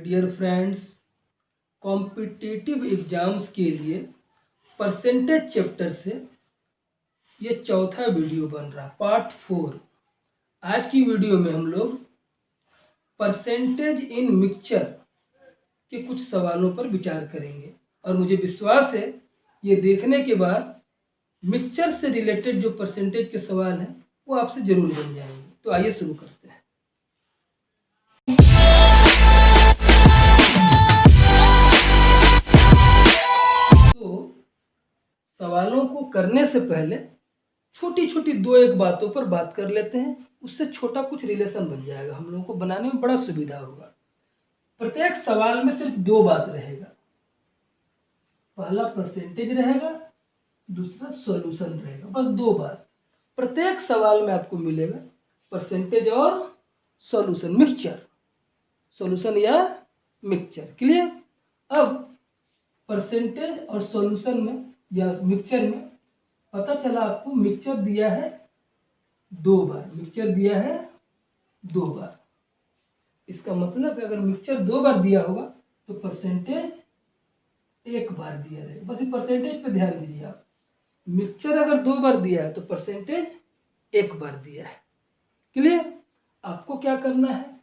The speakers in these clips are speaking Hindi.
डियर फ्रेंड्स, कॉम्पिटिटिव एग्जाम्स के लिए परसेंटेज चैप्टर से ये चौथा वीडियो बन रहा, पार्ट 4। आज की वीडियो में हम लोग परसेंटेज इन मिक्सचर के कुछ सवालों पर विचार करेंगे और मुझे विश्वास है ये देखने के बाद मिक्सचर से रिलेटेड जो परसेंटेज के सवाल हैं वो आपसे जरूर बन जाएंगे। तो आइए शुरू करते हैं। तो सवालों को करने से पहले छोटी छोटी दो एक बातों पर बात कर लेते हैं, उससे छोटा कुछ रिलेशन बन जाएगा, हम लोगों को बनाने में बड़ा सुविधा होगा। प्रत्येक सवाल में सिर्फ दो बात रहेगा, पहला परसेंटेज रहेगा, दूसरा सॉल्यूशन रहेगा, बस दो बात प्रत्येक सवाल में आपको मिलेगा। परसेंटेज और सॉल्यूशन, मिक्सचर, सॉल्यूशन या मिक्सचर, क्लियर। अब परसेंटेज और सॉल्यूशन में या मिक्सचर में पता चला आपको मिक्सचर दिया है दो बार, मिक्सचर दिया है दो बार। इसका मतलब है अगर मिक्सचर दो बार दिया होगा तो परसेंटेज एक बार दिया रहेगा। बस ये परसेंटेज पे ध्यान दीजिए आप, मिक्सचर अगर दो बार दिया है तो परसेंटेज एक बार दिया है, क्लियर। आपको क्या करना है,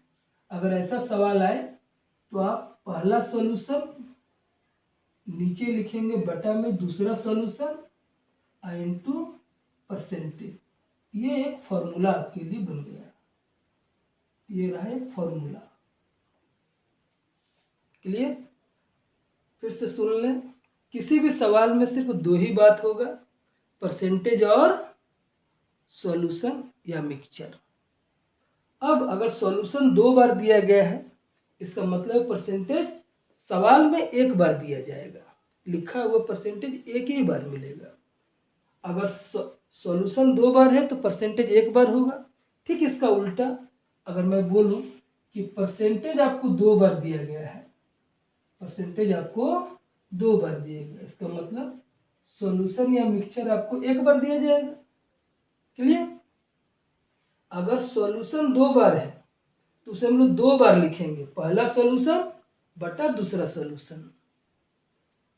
अगर ऐसा सवाल आए तो आप पहला सॉल्यूशन नीचे लिखेंगे बटा में दूसरा सॉल्यूशन इनटू परसेंटेज। ये एक फॉर्मूला आपके लिए बन गया, ये रहा एक फॉर्मूला, क्लियर। फिर से सुन लें, किसी भी सवाल में सिर्फ दो ही बात होगा, परसेंटेज और सॉल्यूशन या मिक्सचर। अब अगर सॉल्यूशन दो बार दिया गया है इसका मतलब परसेंटेज सवाल में एक बार दिया जाएगा, लिखा हुआ परसेंटेज एक ही बार मिलेगा। अगर सॉल्यूशन दो बार है तो परसेंटेज एक बार होगा। ठीक इसका उल्टा अगर मैं बोलूं कि परसेंटेज आपको दो बार दिया गया है, परसेंटेज आपको दो बार दिया गया, इसका मतलब सॉल्यूशन या मिक्सचर आपको एक बार दिया जाएगा, क्लियर। अगर सॉल्यूशन दो बार है तो उसे हम लोग दो बार लिखेंगे, पहला सॉल्यूशन बटा दूसरा सॉल्यूशन।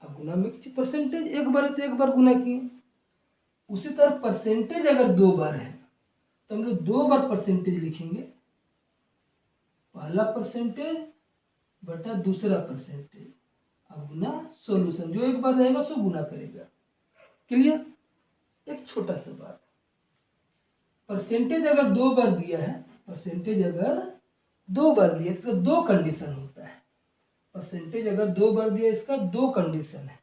अब गुना मिक्स परसेंटेज एक बार है तो एक बार गुना किए। उसी तरह परसेंटेज अगर दो बार है तो हम लोग दो बार परसेंटेज लिखेंगे, पहला परसेंटेज बटा दूसरा परसेंटेज, अब गुना सॉल्यूशन, जो एक बार रहेगा सो गुना करेगा, क्लियर। एक छोटा सा बात, परसेंटेज अगर दो बार दिया है, परसेंटेज अगर दो बार दिया इसका दो कंडीशन होता है। परसेंटेज अगर दो बार दिया इसका दो कंडीशन है,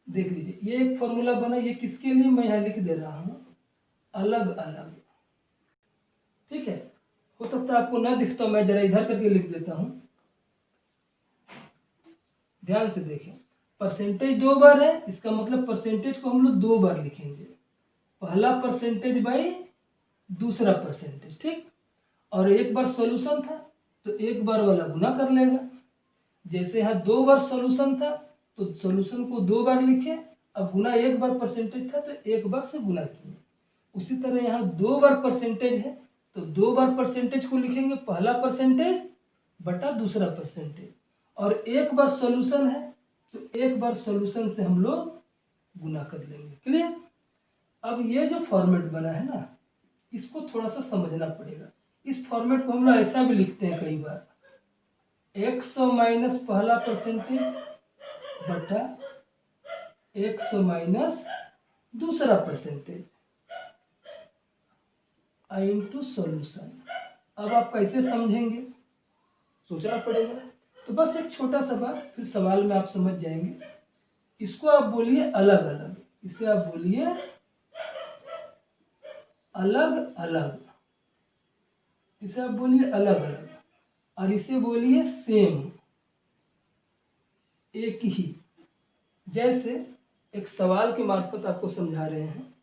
देख लीजिए। ये एक फॉर्मूला बना, ये किसके लिए मैं यहाँ लिख दे रहा हूँ, अलग अलग, ठीक है। हो सकता है आपको ना दिखता हो, मैं जरा इधर करके लिख देता हूँ, ध्यान से देखें। परसेंटेज दो बार है इसका मतलब परसेंटेज को हम लोग दो बार लिखेंगे, पहला परसेंटेज बाई दूसरा परसेंटेज, ठीक। और एक बार सॉल्यूशन था तो एक बार वाला गुना कर लेगा। जैसे यहाँ दो बार सॉल्यूशन था तो सॉल्यूशन को दो बार लिखे, अब गुना एक बार परसेंटेज था तो एक बार से गुना किए। उसी तरह यहाँ दो बार परसेंटेज है तो दो बार परसेंटेज को लिखेंगे, पहला परसेंटेज बटा दूसरा परसेंटेज, और एक बार सॉल्यूशन है तो एक बार सॉल्यूशन से हम लोग गुना कर लेंगे, क्लियर। अब ये जो फॉर्मेट बना है ना, इसको थोड़ा सा समझना पड़ेगा। इस फॉर्मेट को हम लोग ऐसा भी लिखते हैं कई बार, 100 माइनस पहला परसेंटेज बटा 100 माइनस दूसरा परसेंटेज इनटू सॉल्यूशन। अब आप कैसे समझेंगे, सोचना पड़ेगा। तो बस एक छोटा सा बात, फिर सवाल में आप समझ जाएंगे। इसको आप बोलिए अलग अलग, इसे आप बोलिए अलग अलग, इसे आप बोलिए अलग अलग, और इसे बोलिए सेम, एक ही। जैसे एक सवाल के मार्फत आपको समझा रहे हैं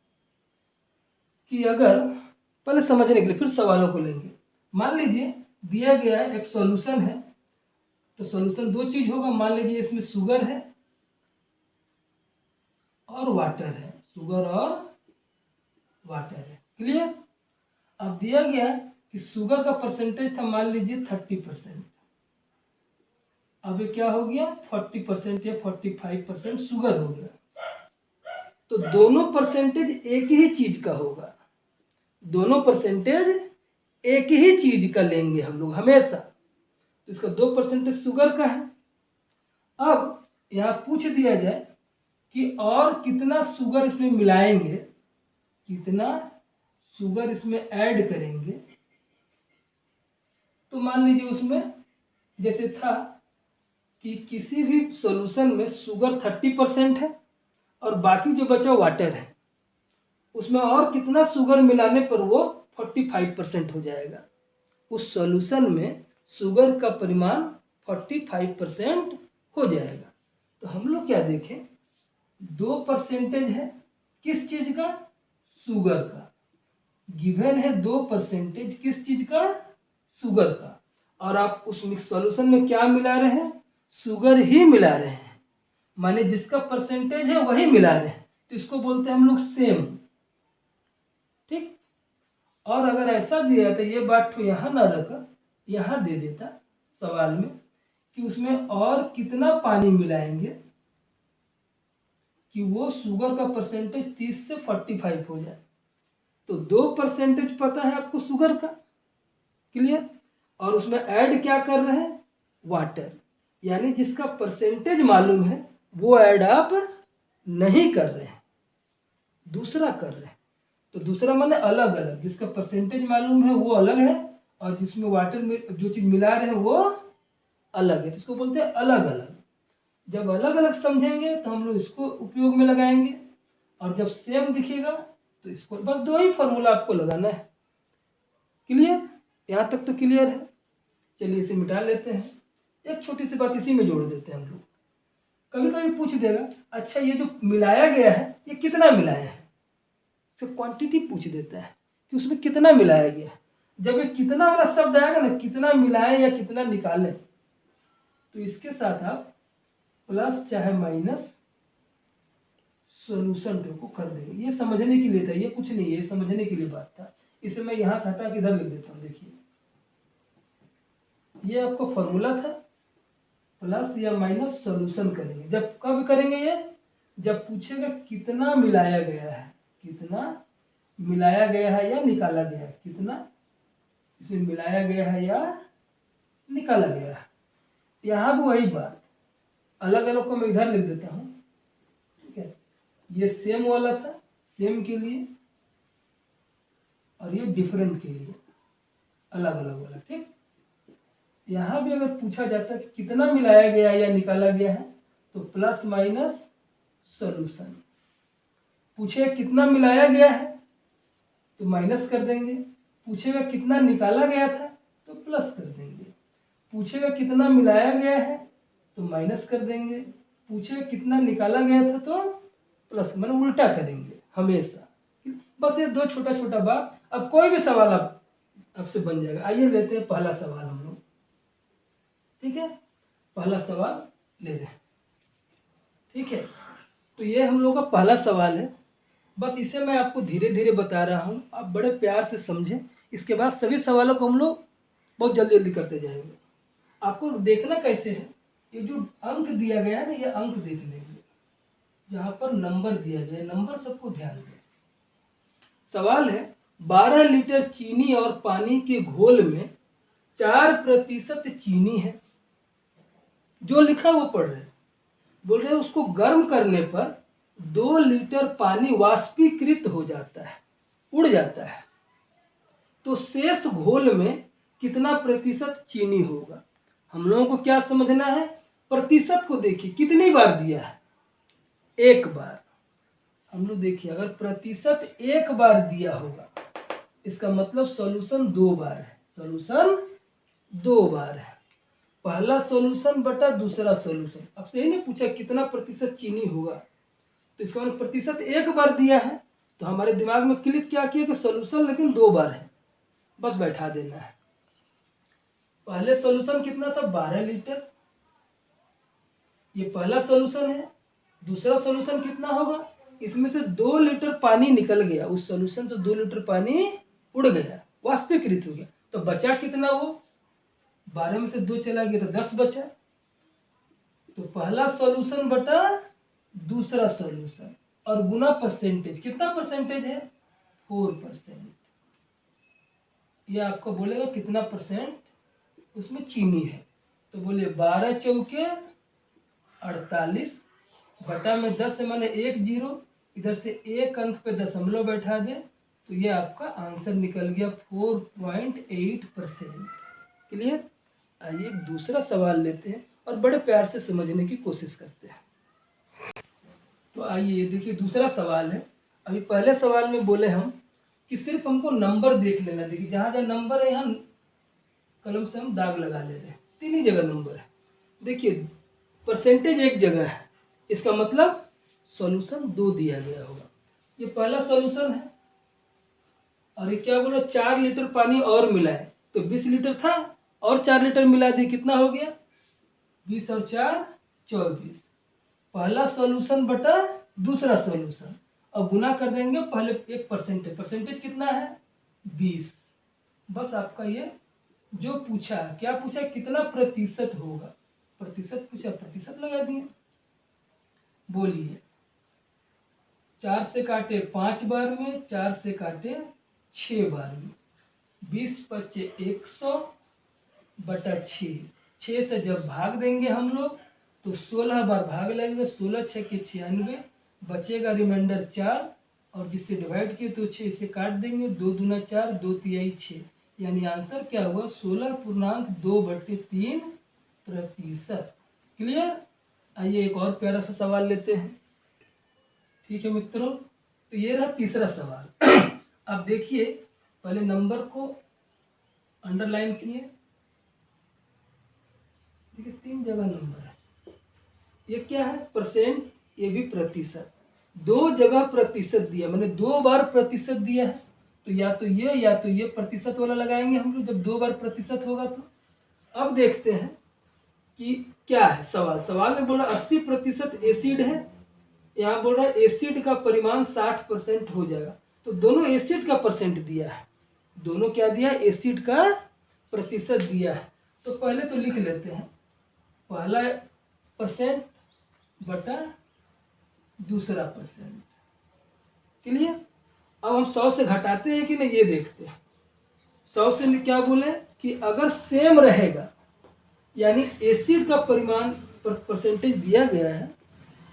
कि अगर, पहले समझने के लिए फिर सवालों को लेंगे। मान लीजिए दिया गया है एक सॉल्यूशन है, तो सॉल्यूशन दो चीज होगा, मान लीजिए इसमें शुगर है और वाटर है, शुगर और वाटर है, क्लियर। अब दिया गया कि शुगर का परसेंटेज था मान लीजिए 30%, अब ये क्या हो गया 40% या 45% शुगर हो गया। तो दोनों परसेंटेज एक ही चीज का होगा, दोनों परसेंटेज एक ही चीज का लेंगे हम लोग हमेशा। तो इसका 2% शुगर का है। अब यहाँ पूछ दिया जाए कि और कितना शुगर इसमें मिलाएंगे, कितना शुगर इसमें ऐड करेंगे। तो मान लीजिए उसमें जैसे था कि किसी भी सॉल्यूशन में शुगर 30% है और बाकी जो बचा वाटर है, उसमें और कितना शुगर मिलाने पर वो 45% हो जाएगा। उस सॉल्यूशन में शुगर का परिमाण 45% हो जाएगा। तो हम लोग क्या देखें, 2% है किस चीज का, शुगर का। गिवन है 2% किस चीज का, शुगर का। और आप उस मिक्स सॉल्यूशन में क्या मिला रहे हैं, शुगर ही मिला रहे हैं, माने जिसका परसेंटेज है वही मिला रहे हैं। तो इसको बोलते हैं हम लोग सेम। ठीक। और अगर ऐसा दिया तो ये बात यहाँ ना रखकर यहाँ दे देता सवाल में कि उसमें और कितना पानी मिलाएंगे कि वो शुगर का परसेंटेज 30 से 45 हो जाए। तो 2% पता है आपको शुगर का, क्लियर। और उसमें ऐड क्या कर रहे हैं, वाटर, यानी जिसका परसेंटेज मालूम है वो ऐड आप नहीं कर रहे हैं, दूसरा कर रहे हैं। तो दूसरा माने अलग अलग, जिसका परसेंटेज मालूम है वो अलग है और जिसमें वाटर में जो चीज मिला रहे हैं वो अलग है। तो इसको बोलते हैं अलग अलग। जब अलग अलग समझेंगे तो हम लोग इसको उपयोग में लगाएंगे, और जब सेम दिखेगा तो इसको, बस दो ही फॉर्मूला आपको लगाना है। क्लियर, यहाँ तक तो क्लियर है। चलिए इसे मिटा लेते हैं। एक छोटी सी बात इसी में जोड़ देते हैं हम लोग। कभी कभी पूछ देगा, अच्छा ये जो मिलाया गया है ये कितना मिलाया है, फिर क्वांटिटी पूछ देता है कि उसमें कितना मिलाया गया है। जब ये कितना वाला शब्द आएगा ना, कितना मिलाए या कितना निकालें, तो इसके साथ आप प्लस चाहे माइनस सॉल्यूशन को कर देंगे। ये समझने के लिए था, ये कुछ नहीं है, ये समझने के लिए बात था। इसे मैं यहाँ से हटा के इधर लिख देता हूँ। देखिए ये आपको फॉर्मूला था, प्लस या माइनस सॉल्यूशन करेंगे। जब कब करेंगे ये, जब पूछेगा कितना मिलाया गया है, कितना मिलाया गया है या निकाला गया है, कितना इसमें मिलाया गया है या निकाला गया है। यहाँ भी वही बात, अलग अलग को मैं इधर लिख देता हूँ। ठीक है, ये सेम वाला था सेम के लिए, और ये डिफरेंट के लिए अलग अलग वाला। ठीक, यहाँ भी अगर पूछा जाता है कि कितना मिलाया गया या निकाला गया है, तो प्लस माइनस सॉल्यूशन। पूछेगा कितना मिलाया गया है तो माइनस कर देंगे, पूछेगा कितना निकाला गया था तो प्लस कर देंगे, पूछेगा कितना मिलाया गया है तो माइनस कर देंगे, पूछेगा कितना निकाला गया था तो प्लस, मतलब उल्टा करेंगे हमेशा। बस ये दो छोटा छोटा बात। अब कोई भी सवाल आपसे बन जाएगा। आइए लेते हैं पहला सवाल हम लोग। ठीक है, पहला सवाल ले रहे हैं। ठीक है, तो ये हम लोग का पहला सवाल है। बस इसे मैं आपको धीरे धीरे बता रहा हूँ, आप बड़े प्यार से समझें। इसके बाद सभी सवालों को हम लोग बहुत जल्दी जल्दी करते जाएंगे। आपको देखना कैसे है, ये जो अंक दिया गया है ना, ये अंक देख लेंगे, जहाँ पर नंबर दिया गया है, नंबर सबको ध्यान दें। सवाल है 12 लीटर चीनी और पानी के घोल में 4% चीनी है। जो लिखा वो पढ़ रहे, बोल रहे उसको गर्म करने पर 2 लीटर पानी वाष्पीकृत हो जाता है, उड़ जाता है। तो शेष घोल में कितना प्रतिशत चीनी होगा। हम लोगों को क्या समझना है, प्रतिशत को देखिए कितनी बार दिया है, एक बार। हम लोग देखिए अगर प्रतिशत एक बार दिया होगा, इसका मतलब सॉल्यूशन 2 बार है, सॉल्यूशन 2 बार है। पहला सॉल्यूशन बटा दूसरा सॉल्यूशन। अब से ही नहीं पूछा कितना प्रतिशत चीनी होगा, तो इसका मतलब प्रतिशत एक बार दिया है, तो हमारे दिमाग में क्लिक क्या किया कि सॉल्यूशन लेकिन 2 बार है, बस बैठा देना है। पहले सॉल्यूशन कितना था, 12 लीटर, ये पहला सॉल्यूशन है। दूसरा सॉल्यूशन कितना होगा, इसमें से 2 लीटर पानी निकल गया, उस सॉल्यूशन से 2 लीटर पानी उड़ गया, वाष्पीकृत हो गया। तो बचा कितना, वो 12 में से 2 चला गया तो 10 बचा। तो पहला सॉल्यूशन बटा दूसरा सॉल्यूशन और गुना परसेंटेज। कितना परसेंटेज है? 4%। ये आपको बोलेगा कितना परसेंट उसमें चीनी है, तो बोलिए 12 चौके 48 बटा में 10 से माने 1 जीरो, इधर से एक अंक पे दशमलव बैठा दें तो ये आपका आंसर निकल गया 4.8%। क्लियर? आइए एक दूसरा सवाल लेते हैं और बड़े प्यार से समझने की कोशिश करते हैं। तो आइए देखिए दूसरा सवाल है। अभी पहले सवाल में बोले हम कि सिर्फ हमको नंबर देख लेना। देखिए जहाँ जहाँ नंबर है यहाँ कलम से हम दाग लगा ले रहे हैं, 3 ही जगह नंबर है। देखिए परसेंटेज एक जगह है, इसका मतलब सॉल्यूशन 2 दिया गया होगा। ये पहला सॉल्यूशन है और ये क्या बोला 4 लीटर पानी और मिलाए, तो 20 लीटर था और 4 लीटर मिला दिए, कितना हो गया? 20 और 4 24। पहला सॉल्यूशन बटा दूसरा सॉल्यूशन और गुना कर देंगे पहले एक परसेंटेज। परसेंटेज कितना है? 20। बस आपका ये जो पूछा, क्या पूछा? कितना प्रतिशत होगा, प्रतिशत पूछा, प्रतिशत लगा दिए। बोलिए 4 से काटे 5 बार में, 4 से काटे 6 बार में, 20 पच्चे 100 बटा 6। 6 से जब भाग देंगे हम लोग तो 16 बार भाग लगेगा, 16 6 के 96, बचेगा रिमाइंडर 4 और जिससे डिवाइड किए तो 6 से काट देंगे, 2 दूना 4, 2 तिहाई 6, यानी आंसर क्या हुआ? 16.2/3%। क्लियर? आइए एक और प्यारा सा सवाल लेते हैं। ठीक है मित्रों, तो ये रहा तीसरा सवाल। अब देखिए पहले नंबर को अंडरलाइन किए। देखिए 3 जगह नंबर है। ये क्या है? परसेंट, ये भी प्रतिशत। 2 जगह प्रतिशत दिया, मैंने 2 बार प्रतिशत दिया है, तो या तो ये प्रतिशत वाला लगाएंगे हम लोग जब 2 बार प्रतिशत होगा तो। अब देखते हैं कि क्या है सवाल में बोला 80% एसिड है, यहाँ बोल रहा है एसिड का परिमाण 60% हो जाएगा, तो दोनों एसिड का परसेंट दिया है, दोनों क्या दिया? एसिड का प्रतिशत दिया है। तो पहले तो लिख लेते हैं, पहला परसेंट बटा दूसरा परसेंट। क्लियर? अब हम 100 से घटाते हैं कि नहीं ये देखते हैं। 100 से क्या बोले कि अगर सेम रहेगा, यानी एसिड का परिमाण परसेंटेज दिया गया है,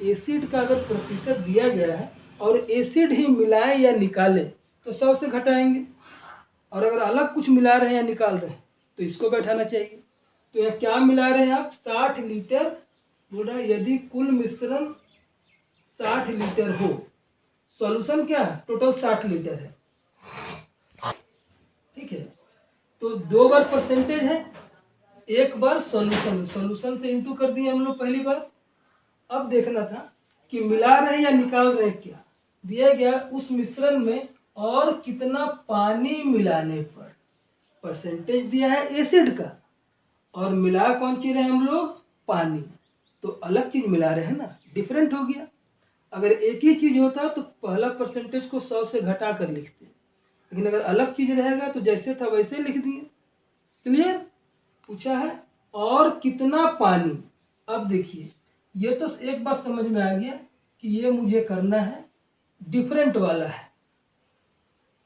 एसिड का अगर प्रतिशत दिया गया है और एसिड ही मिलाए या निकाले तो 100 से घटाएंगे, और अगर अलग कुछ मिला रहे हैं या निकाल रहे हैं तो इसको बैठाना चाहिए। तो यहाँ क्या मिला रहे हैं आप? 60 लीटर बोल रहा है, यदि कुल मिश्रण 60 लीटर हो, सॉल्यूशन क्या है? टोटल 60 लीटर है। ठीक है, तो 2 बार परसेंटेज है, एक बार सॉल्यूशन, सॉल्यूशन से इंटू कर दिए हम लोग पहली बार। अब देखना था कि मिला रहे या निकाल रहे, क्या दिया गया उस मिश्रण में और कितना पानी मिलाने पर। परसेंटेज दिया है एसिड का और मिला कौन चीज रहे हम लोग? पानी, तो अलग चीज मिला रहे हैं ना, डिफरेंट हो गया। अगर एक ही चीज होता तो पहला परसेंटेज को 100 से घटा कर लिखते, लेकिन अगर अलग चीज रहेगा तो जैसे था वैसे लिख दिए। क्लियर? पूछा है और कितना पानी। अब देखिए ये तो एक बात समझ में आ गया कि ये मुझे करना है डिफरेंट वाला है।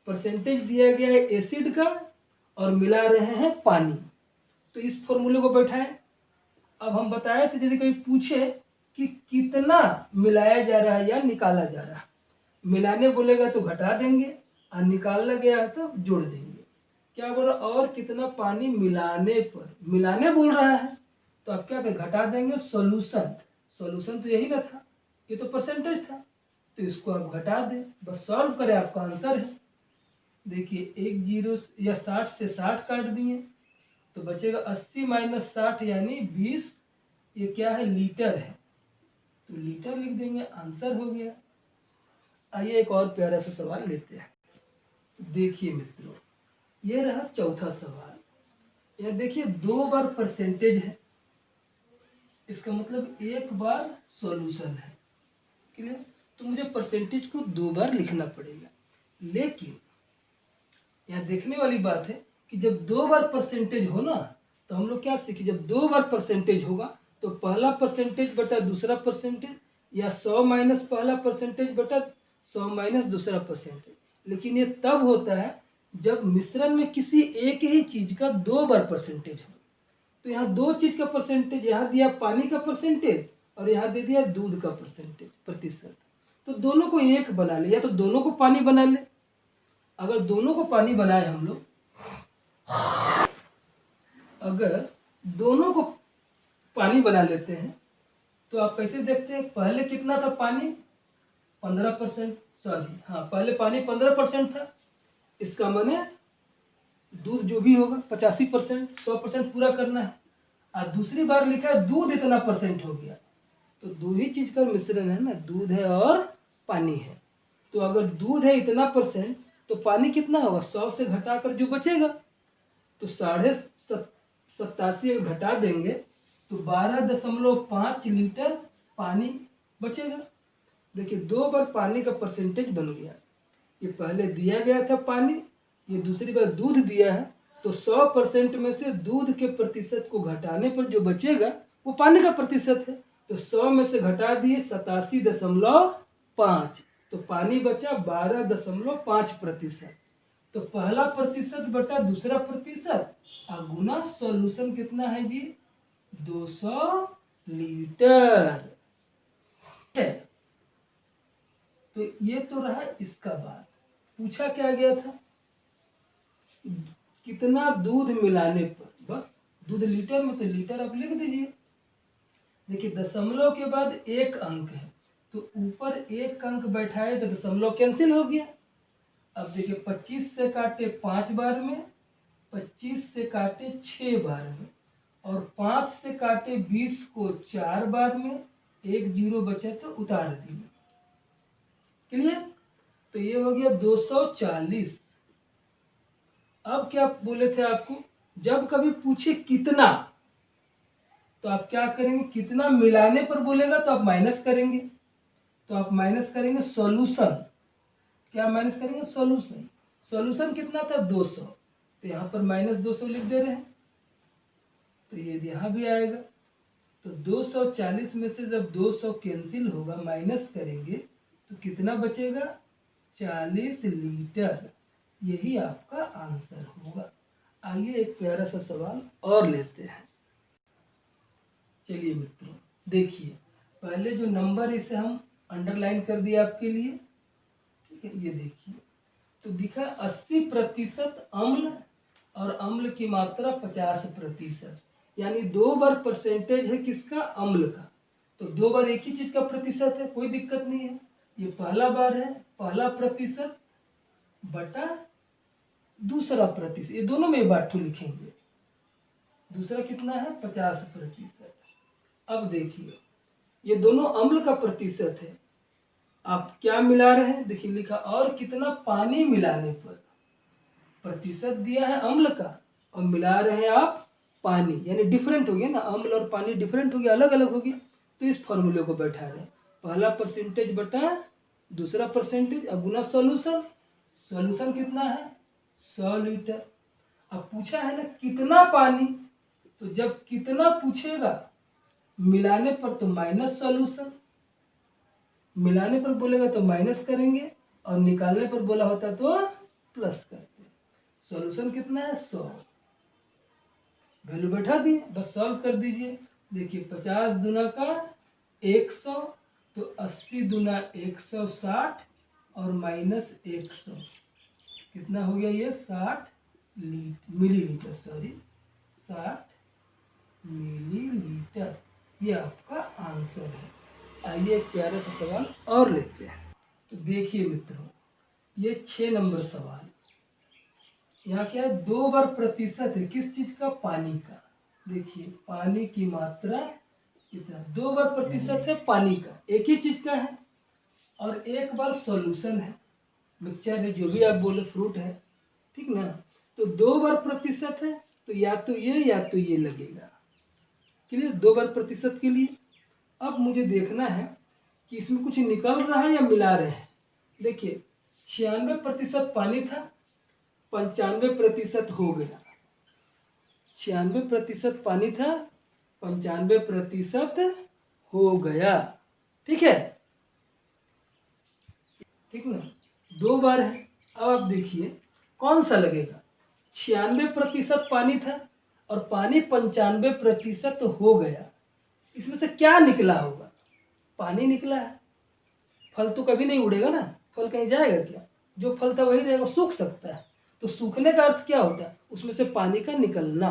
परसेंटेज दिया गया है एसिड का और मिला रहे हैं पानी, तो इस फॉर्मूले को बैठाएं। अब हम बताए थे यदि कोई पूछे कि कितना मिलाया जा रहा है या निकाला जा रहा है, मिलाने बोलेगा तो घटा देंगे और निकालना गया है तो जोड़ देंगे। क्या बोल रहा? और कितना पानी मिलाने पर, मिलाने बोल रहा है तो आप क्या कर घटा देंगे? सॉल्यूशन, सॉल्यूशन तो यही ना था, ये तो परसेंटेज था, तो इसको आप घटा दें, बस सॉल्व करें, आपका आंसर है। देखिए 1 जीरो या 60 से 60 काट दिए तो बचेगा 80 माइनस 60 यानी 20। ये क्या है? लीटर है, तो लीटर लिख देंगे, आंसर हो गया। आइए एक और प्यारा सा सवाल लेते हैं। देखिए मित्रों ये रहा चौथा सवाल। यह देखिए 2 बार परसेंटेज है, इसका मतलब 1 बार सॉल्यूशन है। क्लियर? तो मुझे परसेंटेज को 2 बार लिखना पड़ेगा, लेकिन यहाँ देखने वाली बात है कि जब 2 बार परसेंटेज हो ना, तो हम लोग क्या सीखे, जब 2 बार परसेंटेज होगा तो पहला परसेंटेज बटा दूसरा परसेंटेज, या 100 माइनस पहला परसेंटेज बटा 100 माइनस दूसरा परसेंटेज। लेकिन ये तब होता है जब मिश्रण में किसी एक ही चीज का 2 बार परसेंटेज हो। तो यहाँ 2 चीज का परसेंटेज, यहाँ दिया पानी का परसेंटेज और यहाँ दे दिया दूध का परसेंटेज प्रतिशत। तो दोनों को एक बना ले, या तो दोनों को पानी बना ले। अगर दोनों को पानी बनाए हम लोग, अगर दोनों को पानी बना लेते हैं तो आप कैसे देखते हैं, पहले कितना था पानी 15%, सॉरी हाँ पहले पानी 15% था, इसका माने दूध जो भी होगा 85%, 100% पूरा करना है। और दूसरी बार लिखा है दूध इतना परसेंट हो गया, तो दो ही चीज का मिश्रण है ना, दूध है और पानी है। तो अगर दूध है इतना परसेंट तो पानी कितना होगा, 100 से घटाकर जो बचेगा, तो 87.5 घटा देंगे तो 12.5 लीटर पानी बचेगा। देखिए 2 बार पानी का परसेंटेज बन गया। ये पहले दिया गया था पानी, ये दूसरी बार दूध दिया है, तो 100% में से दूध के प्रतिशत को घटाने पर जो बचेगा वो पानी का प्रतिशत है। तो 100 में से घटा दिए 87.5, तो पानी बचा 12.5%। तो पहला प्रतिशत बटा दूसरा प्रतिशत और गुना सॉल्यूशन कितना है जी, 200 लीटर है। तो ये तो रहा इसका बात। पूछा क्या गया था, कितना दूध मिलाने पर, बस दूध लीटर में, तो लीटर आप लिख दीजिए। देखिए दशमलव के बाद एक अंक है, तो ऊपर एक अंक बैठाए तो दशमलव कैंसिल हो गया। अब देखिए 25 से काटे 5 बार में, 25 से काटे 6 बार में, और 5 से काटे 20 को 4 बार में, एक जीरो बचे तो उतार दिए। क्लियर? तो ये हो गया 240। अब क्या बोले थे आपको, जब कभी पूछे कितना तो आप क्या करेंगे, कितना मिलाने पर बोलेगा तो आप माइनस करेंगे, तो आप माइनस करेंगे सॉल्यूशन। क्या माइनस करेंगे, सॉल्यूशन। सॉल्यूशन कितना था 200, तो यहाँ पर -200 लिख दे रहे हैं, तो ये यहाँ भी आएगा। तो 240 में से जब 200 कैंसिल होगा, माइनस करेंगे तो कितना बचेगा, 40 लीटर। यही आपका आंसर होगा। आइए एक प्यारा सा सवाल और लेते हैं। चलिए मित्रों देखिए, पहले जो नंबर इसे हम अंडरलाइन कर दिए आपके लिए, ठीक है। ये देखिए तो दिखा 80% अम्ल और अम्ल की मात्रा 50%, यानी 2 बार परसेंटेज है किसका, अम्ल का। तो 2 बार एक ही चीज का प्रतिशत है, कोई दिक्कत नहीं है। ये पहला बार है, पहला प्रतिशत बटा दूसरा प्रतिशत, ये दोनों में बाटू लिखेंगे। दूसरा कितना है 50%। अब देखिए ये दोनों अम्ल का प्रतिशत है, आप क्या मिला रहे हैं, देखिए लिखा और कितना पानी मिलाने पर। प्रतिशत दिया है अम्ल का और मिला रहे हैं आप पानी, यानी डिफरेंट हो गया ना, अम्ल और पानी डिफरेंट हो गया, अलग अलग हो गया। तो इस फॉर्मूले को बैठा रहे, पहला परसेंटेज बटा दूसरा परसेंटेज और गुना सॉल्यूशन। सॉल्यूशन कितना है 100 लीटर। अब पूछा है ना कितना पानी, तो जब कितना पूछेगा मिलाने पर तो माइनस सॉल्यूशन, मिलाने पर बोलेगा तो माइनस करेंगे और निकालने पर बोला होता तो प्लस करते। सॉल्यूशन कितना है 100, वैल्यू बैठा दिए, बस सॉल्व कर दीजिए। देखिए 50 दूना का 100, तो 80 दूना 160 और -100 कितना हो गया, ये 60 मिलीलीटर, सॉरी 60 मिलीलीटर। ये आपका आंसर है। आइए एक प्यारा सा सवाल और लेते हैं। तो देखिए मित्रों ये 6 नंबर सवाल, यहाँ क्या है 2 बार प्रतिशत है, किस चीज का, पानी का। देखिए पानी की मात्रा कितना, 2 बार प्रतिशत है पानी का, एक ही चीज का है, और 1 बार सॉल्यूशन है, मिक्सचर है, जो भी आप बोले, फ्रूट है, ठीक ना। तो 2 बार प्रतिशत है, तो या तो ये लगेगा। क्लियर, 2 बार प्रतिशत के लिए। अब मुझे देखना है कि इसमें कुछ निकल रहा है या मिला रहे हैं। देखिए 96% पानी था, 95% हो गया। 96% पानी था, 95% हो गया। ठीक है, ठीक ना, 2 बार है। अब आप देखिए कौन सा लगेगा। 96% पानी था और पानी 95% हो गया, इसमें से क्या निकला होगा? पानी निकला है। फल तो कभी नहीं उड़ेगा ना, फल कहीं जाएगा क्या? जो फल था वही रहेगा, सूख सकता है। तो सूखने का अर्थ क्या होता है? उसमें से पानी का निकलना।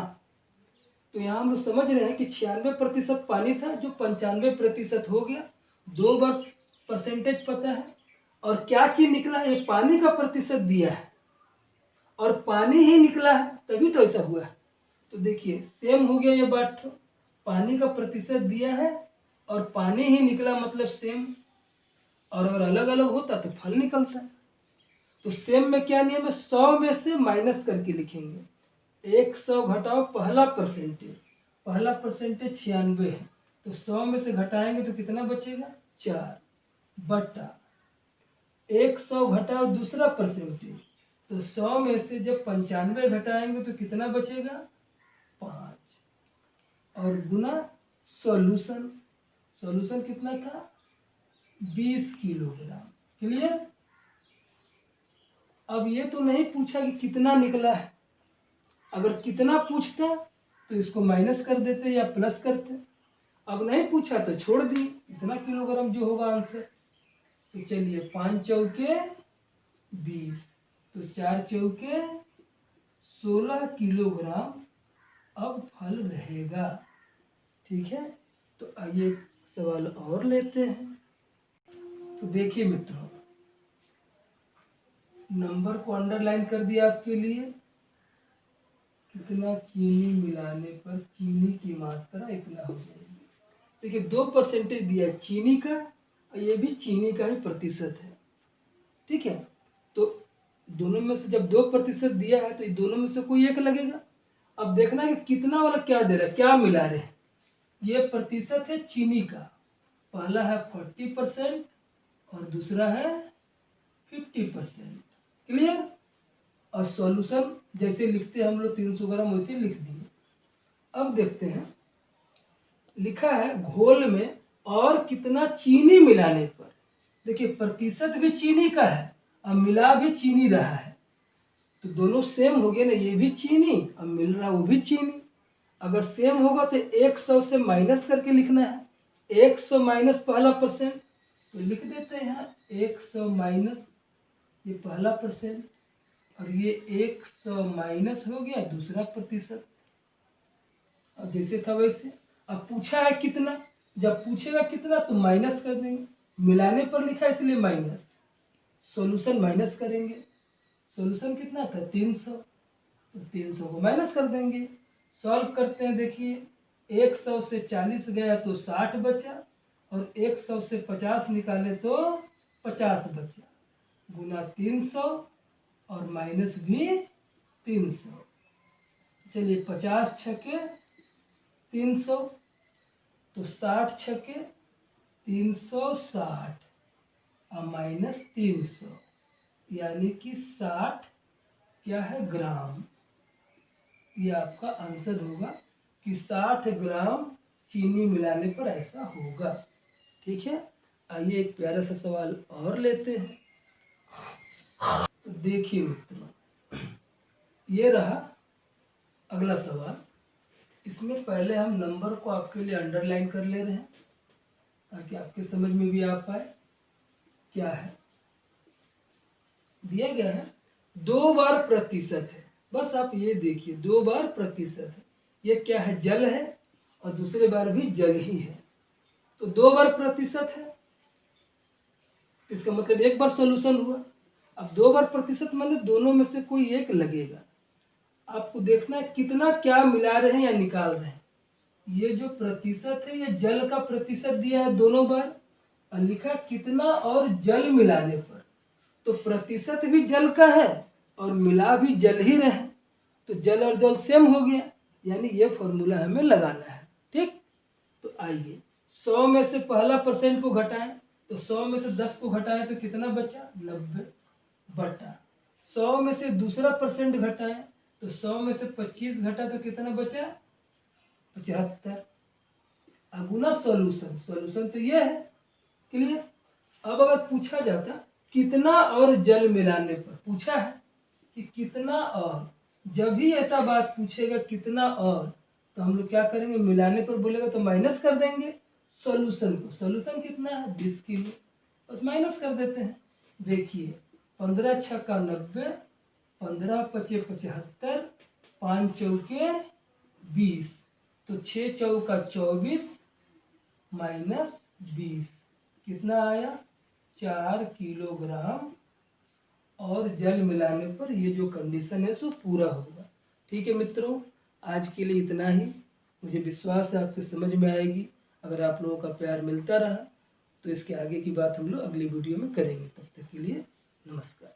तो यहाँ हम लोग समझ रहे हैं कि 96% पानी था जो 95% हो गया। 2 बार परसेंटेज पता है और क्या चीज निकला? ये पानी का प्रतिशत दिया है और पानी ही निकला है, तभी तो ऐसा हुआ है। तो देखिए सेम हो गया ये बात, पानी का प्रतिशत दिया है और पानी ही निकला, मतलब सेम। और अगर अलग अलग होता तो फल निकलता है। तो सेम में क्या नियम है? 100 में से माइनस करके लिखेंगे। 100 घटाओ पहला परसेंटेज, पहला परसेंटेज 96 है, तो 100 में से घटाएंगे तो कितना बचेगा? 4 बटा 100 घटाओ दूसरा परसेंटेज, तो 100 में से जब 95 घटाएंगे तो कितना बचेगा? 5 और गुना सॉल्यूशन, सॉल्यूशन कितना था? 20 किलोग्राम। क्लियर? अब ये तो नहीं पूछा कि कितना निकला है। अगर कितना पूछता तो इसको माइनस कर देते या प्लस करते। अब नहीं पूछा तो छोड़ दिए, इतना किलोग्राम जो होगा आंसर। तो चलिए 5 चौके 20, तो 4 चौके 16 किलोग्राम अब फल रहेगा। ठीक है, तो आइए एक सवाल और लेते हैं। तो देखिए मित्रों, नंबर को अंडरलाइन कर दिया आपके लिए। कितना चीनी मिलाने पर चीनी की मात्रा इतना हो जाएगी। देखिए 2% दिया है चीनी का और ये भी चीनी का ही प्रतिशत है। ठीक है, तो दोनों में से जब 2% दिया है तो ये दोनों में से कोई एक लगेगा। अब देखना है कि कितना वाला क्या दे रहा है, क्या मिला रहे हैं। ये प्रतिशत है चीनी का, पहला है 40% और दूसरा है 50%। क्लियर? और सॉल्यूशन जैसे लिखते हैं हम लोग 300 ग्राम वैसे लिख दिए। अब देखते हैं, लिखा है घोल में और कितना चीनी मिलाने पर। देखिए प्रतिशत भी चीनी का है और मिला भी चीनी रहा है, तो दोनों सेम हो गए ना, ये भी चीनी और मिल रहा वो भी चीनी। अगर सेम होगा तो 100 से माइनस करके लिखना है। 100 माइनस पहला परसेंट, तो लिख देते हैं यहाँ 100 माइनस ये पहला परसेंट और ये 100 माइनस हो गया दूसरा प्रतिशत। अब जैसे था वैसे। अब पूछा है कितना, जब पूछेगा कितना तो माइनस कर देंगे, मिलाने पर लिखा है इसलिए माइनस, सॉल्यूशन माइनस करेंगे। सॉल्यूशन कितना था? 300, तो 300 को माइनस कर देंगे। सॉल्व करते हैं, देखिए 100 से 40 गया तो 60 बचा और 100 से 50 निकाले तो 50 बचा, गुना 300 और माइनस भी 300। चलिए 50 छके 300, तो 60 छके 360 और माइनस 300, यानी कि 60 क्या है? ग्राम। ये आपका आंसर होगा कि 60 ग्राम चीनी मिलाने पर ऐसा होगा। ठीक है, आइए एक प्यारा सा सवाल और लेते हैं। तो देखिए मित्रों, ये रहा अगला सवाल। इसमें पहले हम नंबर को आपके लिए अंडरलाइन कर ले रहे हैं ताकि आपके समझ में भी आ पाए क्या है। दिया गया है 2 बार प्रतिशत है, बस आप ये देखिए 2 बार प्रतिशत है। ये क्या है? जल है और दूसरे बार भी जल ही है, तो 2 बार प्रतिशत है, इसका मतलब एक बार सॉल्यूशन हुआ। अब 2 बार प्रतिशत मतलब दोनों में से कोई एक लगेगा। आपको देखना है कितना क्या मिला रहे हैं या निकाल रहे हैं। ये जो प्रतिशत है ये जल का प्रतिशत दिया है दोनों बार और लिखा कितना और जल मिलाने पर, तो प्रतिशत भी जल का है और मिला भी जल ही रहे, तो जल और जल सेम हो गया, यानी ये फॉर्मूला हमें लगाना है। ठीक, तो आइए 100 में से पहला परसेंट को घटाएं, तो 100 में से 10 को घटाएं तो कितना बचा? 90 बटा 100 में से दूसरा परसेंट घटाएं तो 100 में से 25 घटा तो कितना बचा? 75 गुना सॉल्यूशन, सॉल्यूशन तो ये है। क्लियर। अब अगर पूछा जाता कितना और जल मिलाने पर, पूछा है कि कितना और, जब भी ऐसा बात पूछेगा कितना और, तो हम लोग क्या करेंगे, मिलाने पर बोलेगा तो माइनस कर देंगे सॉल्यूशन को। सॉल्यूशन कितना है 20 किलो, बस माइनस कर देते हैं। देखिए 15 छक्का 90, 15 पचे 75, 5 चौके 20, तो 6 चौका 24 माइनस 20 कितना आया 4 किलोग्राम। और जल मिलाने पर ये जो कंडीशन है सो पूरा होगा। ठीक है मित्रों, आज के लिए इतना ही। मुझे विश्वास है आपके समझ में आएगी। अगर आप लोगों का प्यार मिलता रहा तो इसके आगे की बात हम लोग अगली वीडियो में करेंगे। तब तक के लिए नमस्कार।